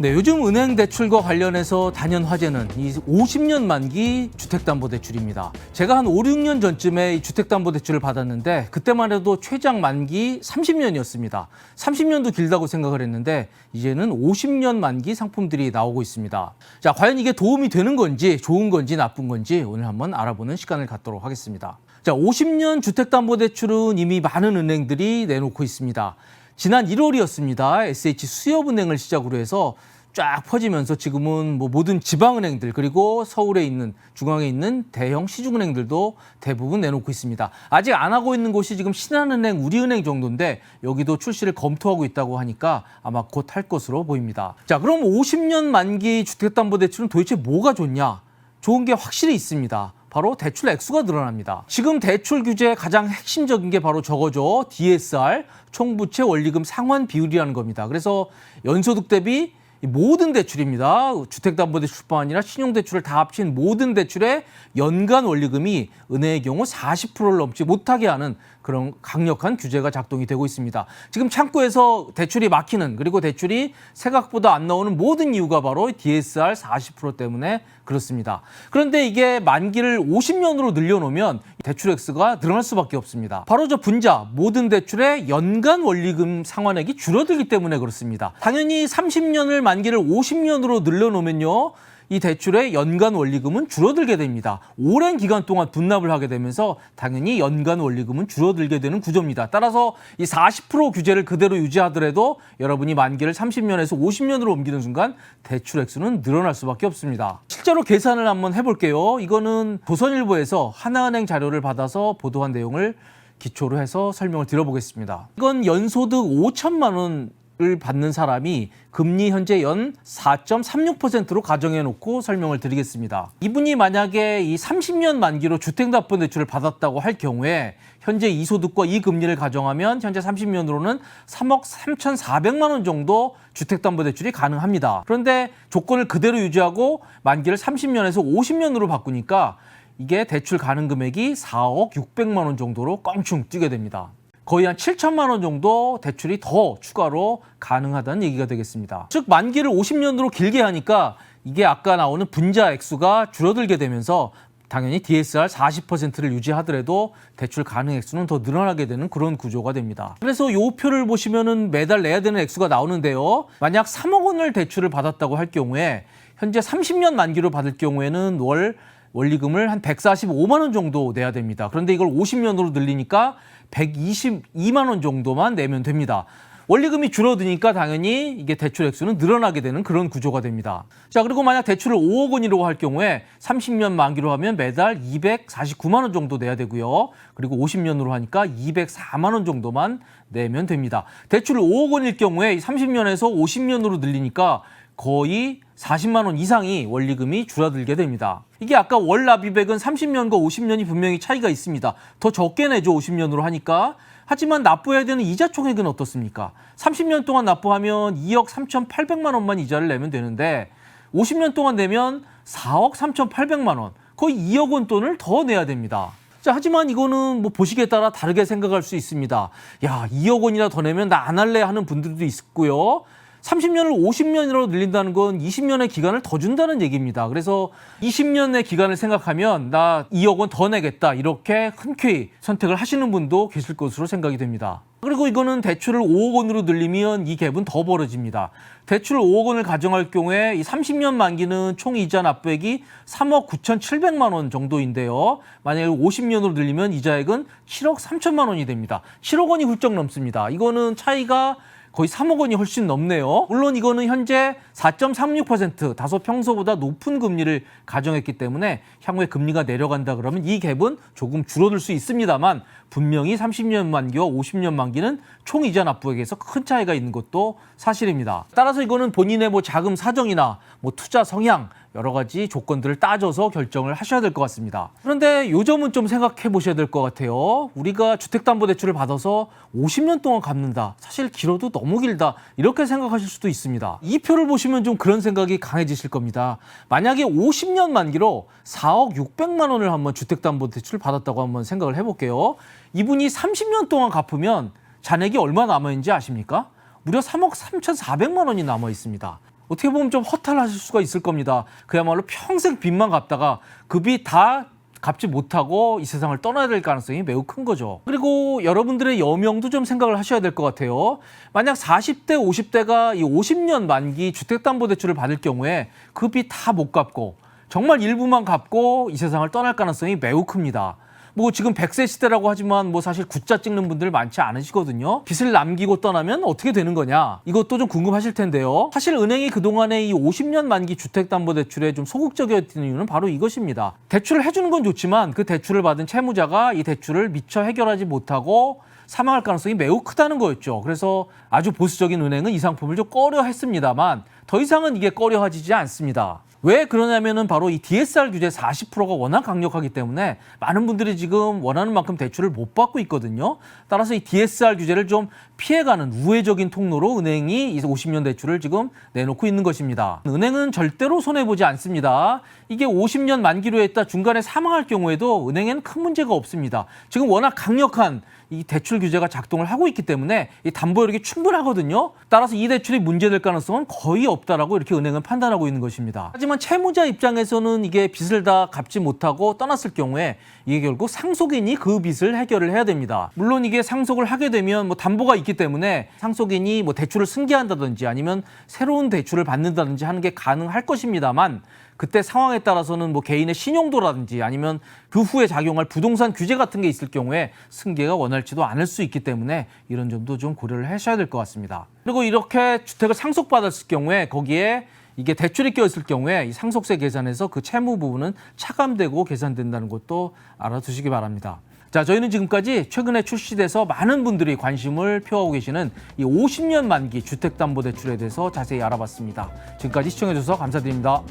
네, 요즘 은행 대출과 관련해서 단연 화제는 이 50년 만기 주택담보대출입니다. 제가 한 5, 6년 전쯤에 이 주택담보대출을 받았는데 그때만 해도 최장 만기 30년이었습니다. 30년도 길다고 생각을 했는데 이제는 50년 만기 상품들이 나오고 있습니다. 자, 과연 이게 도움이 되는 건지 좋은 건지 나쁜 건지 오늘 한번 알아보는 시간을 갖도록 하겠습니다. 자, 50년 주택담보대출은 이미 많은 은행들이 내놓고 있습니다. 지난 1월이었습니다. SH 수협은행을 시작으로 해서 쫙 퍼지면서 지금은 모든 지방은행들 그리고 서울에 있는 중앙에 있는 대형 시중은행들도 대부분 내놓고 있습니다. 아직 안 하고 있는 곳이 지금 신한은행, 우리은행 정도인데 여기도 출시를 검토하고 있다고 하니까 아마 곧 할 것으로 보입니다. 자, 그럼 50년 만기 주택담보대출은 도대체 뭐가 좋냐? 좋은 게 확실히 있습니다. 바로 대출 액수가 늘어납니다. 지금 대출 규제의 가장 핵심적인 게 바로 저거죠. DSR, 총부채 원리금 상환 비율이라는 겁니다. 그래서 연소득 대비 모든 대출입니다. 주택담보대출뿐 아니라 신용대출을 다 합친 모든 대출의 연간 원리금이 은행의 경우 40%를 넘지 못하게 하는 그런 강력한 규제가 작동이 되고 있습니다. 지금 창구에서 대출이 막히는 그리고 대출이 생각보다 안 나오는 모든 이유가 바로 DSR 40% 때문에 그렇습니다. 그런데 이게 만기를 50년으로 늘려놓으면 대출 액수가 늘어날 수밖에 없습니다. 바로 저 분자, 모든 대출의 연간 원리금 상환액이 줄어들기 때문에 그렇습니다. 당연히 30년을 만기를 50년으로 늘려놓으면요. 이 대출의 연간 원리금은 줄어들게 됩니다. 오랜 기간 동안 분납을 하게 되면서 당연히 연간 원리금은 줄어들게 되는 구조입니다. 따라서 이 40% 규제를 그대로 유지하더라도 여러분이 만기를 30년에서 50년으로 옮기는 순간 대출 액수는 늘어날 수밖에 없습니다. 실제로 계산을 한번 해볼게요. 이거는 조선일보에서 하나은행 자료를 받아서 보도한 내용을 기초로 해서 설명을 드려보겠습니다. 이건 연소득 5천만 원 을 받는 사람이 금리 현재 연 4.36%로 가정해 놓고 설명을 드리겠습니다. 이분이 만약에 이 30년 만기로 주택담보대출을 받았다고 할 경우에 현재 이 소득과 이 금리를 가정하면 현재 30년으로는 3억 3,400만 원 정도 주택담보대출이 가능합니다. 그런데 조건을 그대로 유지하고 만기를 30년에서 50년으로 바꾸니까 이게 대출 가능 금액이 4억 600만 원 정도로 껑충 뛰게 됩니다. 거의 한 7천만 원 정도 대출이 더 추가로 가능하다는 얘기가 되겠습니다. 즉 만기를 50년으로 길게 하니까 이게 아까 나오는 분자 액수가 줄어들게 되면서 당연히 DSR 40%를 유지하더라도 대출 가능 액수는 더 늘어나게 되는 그런 구조가 됩니다. 그래서 이 표를 보시면은 매달 내야 되는 액수가 나오는데요. 만약 3억 원을 대출을 받았다고 할 경우에 현재 30년 만기로 받을 경우에는 월 원리금을 한 145만 원 정도 내야 됩니다. 그런데 이걸 50년으로 늘리니까 122만 원 정도만 내면 됩니다. 원리금이 줄어드니까 당연히 이게 대출 액수는 늘어나게 되는 그런 구조가 됩니다. 자, 그리고 만약 대출을 5억 원이라고 할 경우에 30년 만기로 하면 매달 249만 원 정도 내야 되고요. 그리고 50년으로 하니까 204만 원 정도만 내면 됩니다. 대출을 5억 원일 경우에 30년에서 50년으로 늘리니까 거의 40만 원 이상이 원리금이 줄어들게 됩니다. 이게 아까 월 납입액은 30년과 50년이 분명히 차이가 있습니다. 더 적게 내죠, 50년으로 하니까. 하지만 납부해야 되는 이자 총액은 어떻습니까? 30년 동안 납부하면 2억 3,800만 원만 이자를 내면 되는데 50년 동안 내면 4억 3,800만 원, 거의 2억 원 돈을 더 내야 됩니다. 자, 하지만 이거는 보시기에 따라 다르게 생각할 수 있습니다. 야, 2억 원이나 더 내면 나 안 할래 하는 분들도 있고요. 30년을 50년으로 늘린다는 건 20년의 기간을 더 준다는 얘기입니다. 그래서 20년의 기간을 생각하면 나 2억 원 더 내겠다 이렇게 흔쾌히 선택을 하시는 분도 계실 것으로 생각이 됩니다. 그리고 이거는 대출을 5억 원으로 늘리면 이 갭은 더 벌어집니다. 대출을 5억 원을 가정할 경우에 이 30년 만기는 총 이자 납부액이 3억 9,700만 원 정도인데요. 만약에 50년으로 늘리면 이자액은 7억 3천만 원이 됩니다. 7억 원이 훌쩍 넘습니다. 이거는 차이가 거의 3억 원이 훨씬 넘네요. 물론 이거는 현재 4.36% 다소 평소보다 높은 금리를 가정했기 때문에 향후에 금리가 내려간다 그러면 이 갭은 조금 줄어들 수 있습니다만 분명히 30년 만기와 50년 만기는 총 이자 납부액에서 큰 차이가 있는 것도 사실입니다. 따라서 이거는 본인의 자금 사정이나 투자 성향 여러 가지 조건들을 따져서 결정을 하셔야 될 것 같습니다. 그런데 요 점은 좀 생각해 보셔야 될 것 같아요. 우리가 주택담보대출을 받아서 50년 동안 갚는다. 사실 길어도 너무 길다. 이렇게 생각하실 수도 있습니다. 이 표를 보시면 좀 그런 생각이 강해지실 겁니다. 만약에 50년 만기로 4억 600만 원을 한번 주택담보대출을 받았다고 한번 생각을 해볼게요. 이분이 30년 동안 갚으면 잔액이 얼마 남아있는지 아십니까? 무려 3억 3,400만 원이 남아 있습니다. 어떻게 보면 좀 허탈하실 수가 있을 겁니다. 그야말로 평생 빚만 갚다가 그 빚 다 갚지 못하고 이 세상을 떠나야 될 가능성이 매우 큰 거죠. 그리고 여러분들의 여명도 좀 생각을 하셔야 될 것 같아요. 만약 40대, 50대가 이 50년 만기 주택담보대출을 받을 경우에 그 빚 다 못 갚고 정말 일부만 갚고 이 세상을 떠날 가능성이 매우 큽니다. 뭐 지금 100세 시대라고 하지만 뭐 사실 굿자 찍는 분들 많지 않으시거든요. 빚을 남기고 떠나면 어떻게 되는 거냐? 이것도 좀 궁금하실 텐데요. 사실 은행이 그동안에 이 50년 만기 주택담보대출에 좀 소극적이었던 이유는 바로 이것입니다. 대출을 해주는 건 좋지만 그 대출을 받은 채무자가 이 대출을 미처 해결하지 못하고 사망할 가능성이 매우 크다는 거였죠. 그래서 아주 보수적인 은행은 이 상품을 좀 꺼려 했습니다만 더 이상은 이게 꺼려하지 않습니다. 왜 그러냐면은 바로 이 DSR 규제 40%가 워낙 강력하기 때문에 많은 분들이 지금 원하는 만큼 대출을 못 받고 있거든요. 따라서 이 DSR 규제를 좀 피해가는 우회적인 통로로 은행이 이 50년 대출을 지금 내놓고 있는 것입니다. 은행은 절대로 손해보지 않습니다. 이게 50년 만기로 했다 중간에 사망할 경우에도 은행에는 큰 문제가 없습니다. 지금 워낙 강력한 이 대출 규제가 작동을 하고 있기 때문에 이 담보 여력이 충분하거든요. 따라서 이 대출이 문제될 가능성은 거의 없다라고 이렇게 은행은 판단하고 있는 것입니다. 하지만 채무자 입장에서는 이게 빚을 다 갚지 못하고 떠났을 경우에 이게 결국 상속인이 그 빚을 해결을 해야 됩니다. 물론 이게 상속을 하게 되면 뭐 담보가 있기 때문에 상속인이 뭐 대출을 승계한다든지 아니면 새로운 대출을 받는다든지 하는 게 가능할 것입니다만 그때 상황에 따라서는 뭐 개인의 신용도라든지 아니면 그 후에 작용할 부동산 규제 같은 게 있을 경우에 승계가 원활치도 않을 수 있기 때문에 이런 점도 좀 고려를 하셔야 될 것 같습니다. 그리고 이렇게 주택을 상속받았을 경우에 거기에 이게 대출이 껴있을 경우에 이 상속세 계산에서 그 채무 부분은 차감되고 계산된다는 것도 알아두시기 바랍니다. 자, 저희는 지금까지 최근에 출시돼서 많은 분들이 관심을 표하고 계시는 이 50년 만기 주택담보대출에 대해서 자세히 알아봤습니다. 지금까지 시청해주셔서 감사드립니다.